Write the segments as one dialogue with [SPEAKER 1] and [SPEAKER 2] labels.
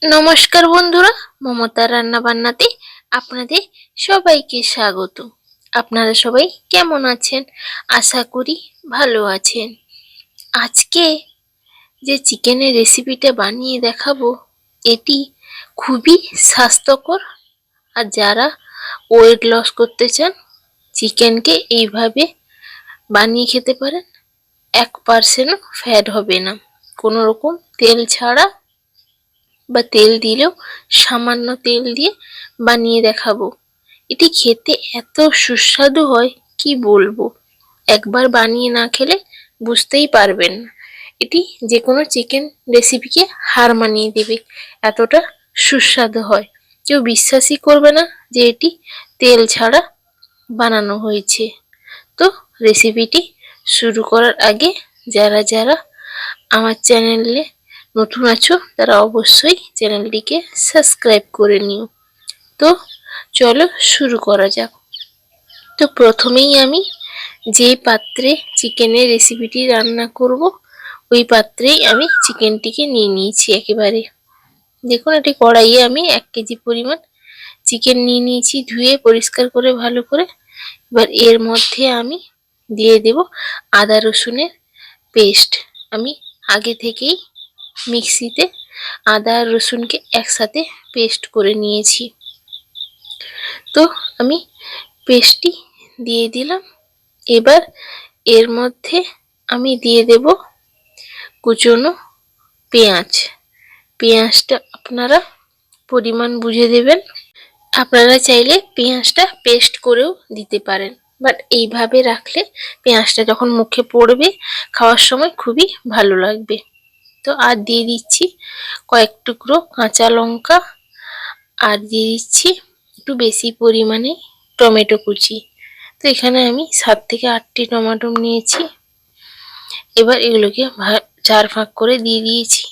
[SPEAKER 1] নমস্কার বন্ধুরা, মমতার রান্না বান্নাতে আপনাদের সবাইকে স্বাগত। আপনারা সবাই কেমন আছেন? আশা করি ভালো আছেন। আজকে যে চিকেনের রেসিপিটা বানিয়ে দেখাবো, এটি খুবই স্বাস্থ্যকর। আর যারা ওয়েট লস করতে চান, চিকেনকে এইভাবে বানিয়ে খেতে পারেন। 1% ফ্যাট হবে না, কোনো রকম তেল ছাড়া বা তেল দিলেও সামান্য তেল দিয়ে বানিয়ে দেখাবো। এটি খেতে এত সুস্বাদু হয় কি বলবো, একবার বানিয়ে না খেলে বুঝতেই পারবেন না। এটি যে কোনো চিকেন রেসিপিকে হার মানিয়ে দেবে, এতটা সুস্বাদু হয়। কেউ বিশ্বাসই করবে না যে এটি তেল ছাড়া বানানো হয়েছে। তো রেসিপিটি শুরু করার আগে যারা যারা আমার চ্যানেলে নতুন আছো তারা অবশ্যই চ্যানেলটিকে সাবস্ক্রাইব করে নিও। তো চলো শুরু করা যাক। তো প্রথমেই আমি যে পাত্রে চিকেনের রেসিপিটি রান্না করব, ওই পাত্রেই আমি চিকেনটিকে নিয়ে নিয়েছি। একেবারে দেখুন, এটি কড়াইয়ে আমি 1 কেজি পরিমাণ চিকেন নিয়ে নিয়েছি, ধুয়ে পরিষ্কার করে ভালো করে। এবার এর মধ্যে আমি দিয়ে দেব আদা রসুনের পেস্ট। আমি আগে থেকেই মিক্সিতে আদা আর রসুনকে একসাথে পেস্ট করে নিয়েছি। তো আমি পেস্টটি দিয়ে দিলাম। এবার এর মধ্যে আমি দিয়ে দেব কুচনো পেঁয়াজ। পেঁয়াজটা আপনারা পরিমাণ বুঝে দেবেন। আপনারা চাইলে পেঁয়াজটা পেস্ট করেও দিতে পারেন, বাট এইভাবে রাখলে পেঁয়াজটা যখন মুখে পড়বে খাওয়ার সময় খুবই ভালো লাগবে। তো আর দিয়ে দিচ্ছি কয়েক টুকরো কাঁচা লঙ্কা, আর দিয়ে দিচ্ছি একটু বেশি পরিমাণে টমেটো কুচি। তো এখানে আমি 7 থেকে 8টি টমেটো নিয়েছি। এবার এগুলোকে 4 ভাগ করে দিয়ে দিয়েছি।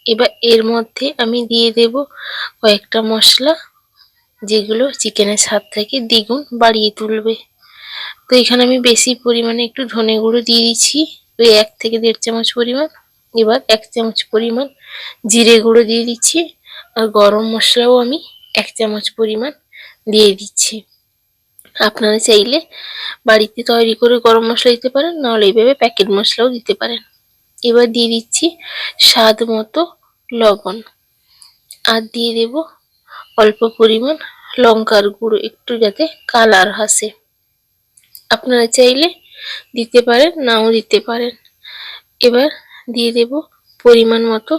[SPEAKER 1] এবার এর মধ্যে আমি দিয়ে দেব কয়েকটা মশলা, যেগুলো চিকেনের স্বাদটাকে দ্বিগুণ বাড়িয়ে তুলবে। তো এখানে আমি বেশি পরিমাণে একটু ধনে গুঁড়ো দিয়ে দিচ্ছি, ওই 1 থেকে 1.5 চামচ পরিমাণ। এবার 1 চামচ পরিমাণ জিরে গুঁড়ো দিয়ে দিচ্ছি, আর গরম মশলাও আমি 1 চামচ পরিমাণ দিয়ে দিচ্ছি। আপনারা চাইলে বাড়িতে তৈরি করে গরম মশলা দিতে পারেন, নাহলে এইভাবে প্যাকেট মশলাও দিতে পারেন। এবার দিয়ে দিচ্ছি স্বাদ মতো লবণ, আর দিয়ে দেব অল্প পরিমাণ লঙ্কার গুঁড়ো, একটু যাতে কালার আসে। আপনারা চাইলে দিতে পারেন, নাও দিতে পারেন। এবার দিয়ে দেব পরিমাণ মতো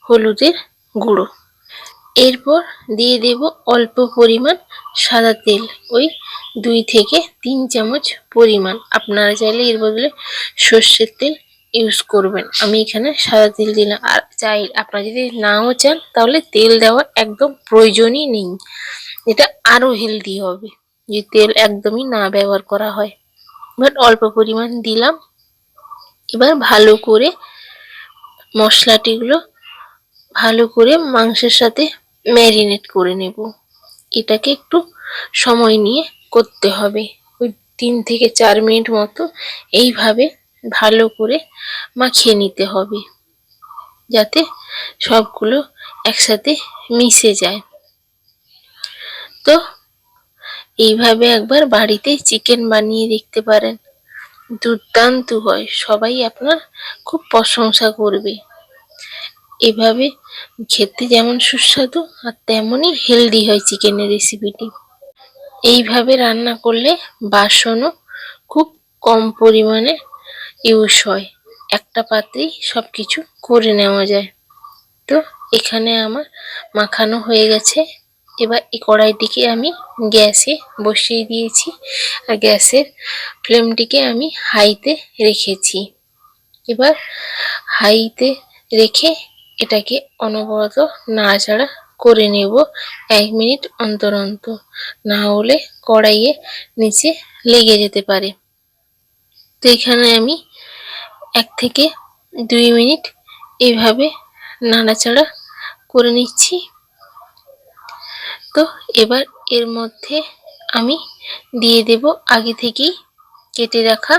[SPEAKER 1] হলুদের গুঁড়ো। এরপর দিয়ে দেব অল্প পরিমাণ সাদা তেল, ওই 2 থেকে 3 চামচ পরিমাণ। আপনারা চাইলে এর বদলে সর্ষের তেল ইউজ করবেন। আমি এখানে সাদা তেল দিলাম। আর আপনারা যদি নাও চান তাহলে তেল দেওয়ার একদম প্রয়োজনই নেই, এটা আরো হেলদি হবে যে তেল একদমই না ব্যবহার করা হয়। বাট অল্প পরিমাণ দিলাম। এবার ভালো করে মশলাটিগুলো ভালো করে মাংসের সাথে ম্যারিনেট করে নেব। এটাকে একটু সময় নিয়ে করতে হবে, ওই 3 থেকে 4 মিনিট মতো এইভাবে ভালো করে মাখিয়ে নিতে হবে, যাতে সবগুলো একসাথে মিশে যায়। তো এইভাবে একবার বাড়িতে চিকেন বানিয়ে দেখতে পারেন, দুর্দান্ত হয়। সবাই আপনার খুব প্রশংসা করবে। এভাবে খেতে যেমন সুস্বাদু আর তেমনই হেলদি হয় চিকেনের রেসিপিটি। এইভাবে রান্না করলে বাসনও খুব কম পরিমাণে ইউজ হয়, একটা পাত্রেই সবকিছু করে নেওয়া যায়। তো এখানে আমার মাখানো হয়ে গেছে। এবার এই কড়াইটিকে আমি গ্যাসে বসিয়ে দিয়েছি, আর গ্যাসের ফ্লেমটিকে আমি হাইতে রেখেছি। এবার হাইতে রেখে এটাকে অনবরত নাড়াচাড়া করে নেব 1 মিনিট অন্তর অন্তর, না হলে কড়াইয়ে নিচে লেগে যেতে পারে। তো এখানে আমি 1 থেকে 2 মিনিট এইভাবে নাড়াচাড়া করে নিচ্ছি। তো এবার এর মধ্যে আমি দিয়ে দেব আগে থেকেই কেটে রাখা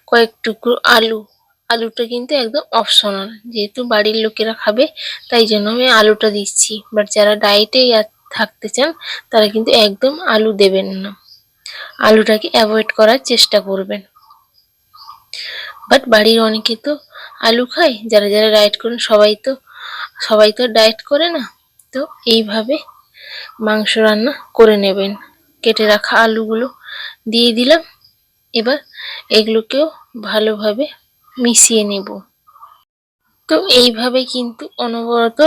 [SPEAKER 1] কয়েক টুকরো আলু। আলুটা কিন্তু একদম অপশনাল, যেহেতু বাড়ির লোকেরা খাবে তাই জন্য আমি আলুটা দিচ্ছি। বাট যারা ডায়েটে থাকতে চান তারা কিন্তু একদম আলু দেবেন না, আলুটাকে অ্যাভয়েড করার চেষ্টা করবেন। বাট বাড়ির অনেকে তো আলু খায়, যারা যারা ডায়েট করেন সবাই তো ডায়েট করে না। তো এইভাবে মাংস রান্না করে নেবেন। কেটে রাখা আলুগুলো দিয়ে দিলাম। এবার এগুলোকেও ভালোভাবে মিশিয়ে নেব। তো এইভাবে কিন্তু অনবরত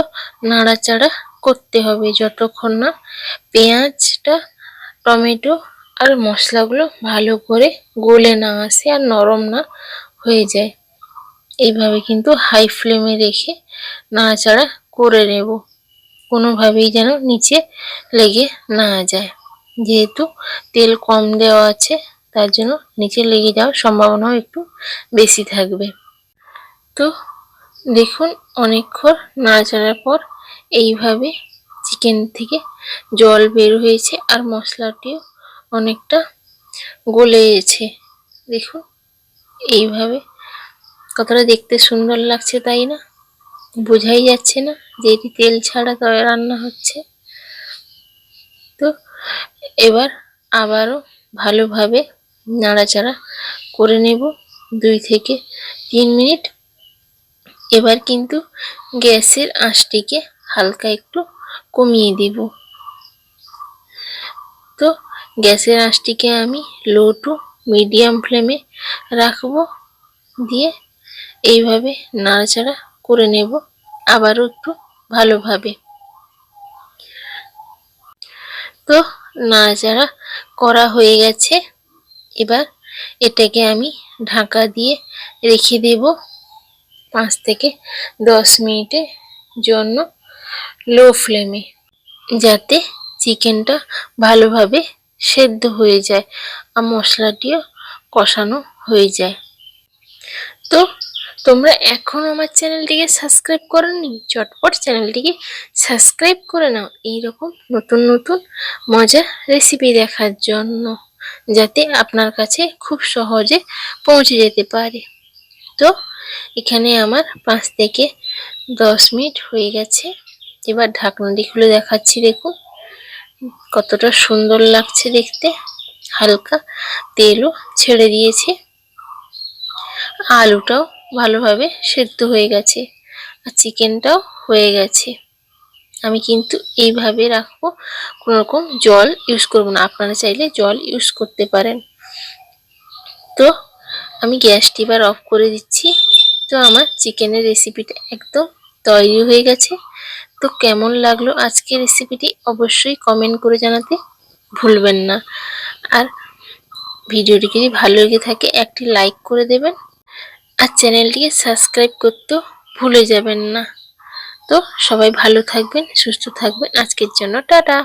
[SPEAKER 1] নাড়াচাড়া করতে হবে যতক্ষণ না পেঁয়াজটা, টমেটো আর মশলাগুলো ভালো করে গলে না আসে আর নরম না হয়ে যায়। এইভাবে কিন্তু হাই ফ্লেমে রেখে নাড়াচাড়া করে নেব, কোনোভাবেই যেন নিচে লেগে না যায়। যেহেতু তেল কম দেওয়া আছে তার জন্য নিচে লেগে যাওয়ার সম্ভাবনাও একটু বেশি থাকবে। তো দেখুন অনেকক্ষণ নাড়াচাড়ার পর এইভাবে চিকেন থেকে জল বের হয়েছে আর মশলাটিও অনেকটা গলে গেছে। দেখুন এইভাবে কতটা দেখতে সুন্দর লাগছে, তাই না? বোঝাই যাচ্ছে না যে এটি তেল ছাড়া তবে রান্না হচ্ছে। তো এবার আবারও ভালোভাবে নাড়াচাড়া করে নেব 2 থেকে 3 মিনিট। এবার কিন্তু গ্যাসের আঁচটিকে হালকা একটু কমিয়ে দিব। তো গ্যাসের আঁচটিকে আমি লো টু মিডিয়াম ফ্লেমে রাখবো, দিয়ে এইভাবে নাড়াচাড়া করে নেব আবারও একটু ভালোভাবে। তো নাড়াচাড়া করা হয়ে গেছে। এবার এটাকে আমি ঢাকা দিয়ে রেখে দেব 5 থেকে 10 মিনিটের জন্য লো ফ্লেমে, যাতে চিকেনটা ভালোভাবে সেদ্ধ হয়ে যায় আর মশলাটিও কষানো হয়ে যায়। তো তোমরা এখনো আমার চ্যানেলটিকে সাবস্ক্রাইব করোনি, চটপট চ্যানেলটিকে সাবস্ক্রাইব করে নাও এইরকম নতুন নতুন মজার রেসিপি দেখার জন্য, যাতে আপনার কাছে খুব সহজে পৌঁছে যেতে পারে। তো এখানে আমার 5 থেকে 10 মিনিট হয়ে গেছে। এবার ঢাকনাটি খুলে দেখাচ্ছি, দেখুন কতটা সুন্দর লাগছে দেখতে। হালকা তেলও ছেড়ে দিয়েছে, আলুটাও ভালোভাবে সেদ্ধ হয়ে গেছে আর চিকেনটাও হয়ে গেছে। আমি কিন্তু এইভাবে রাখবো, কোনো রকম জল ইউজ করব না, আপনারা চাইলে জল ইউজ করতে পারেন। তো আমি গ্যাসটি এবার অফ করে দিচ্ছি। তো আমার চিকেনের রেসিপিটা একদম তৈরি হয়ে গেছে। তো কেমন লাগলো আজকের রেসিপিটি অবশ্যই কমেন্ট করে জানাতে ভুলবেন না। আর ভিডিওটি যদি ভালো লেগে থাকে একটি লাইক করে দেবেন আর চ্যানেলটিকে সাবস্ক্রাইব করতেও ভুলে যাবেন না। তো সবাই ভালো থাকবেন, সুস্থ থাকবেন। আজকের জন্য টাটা।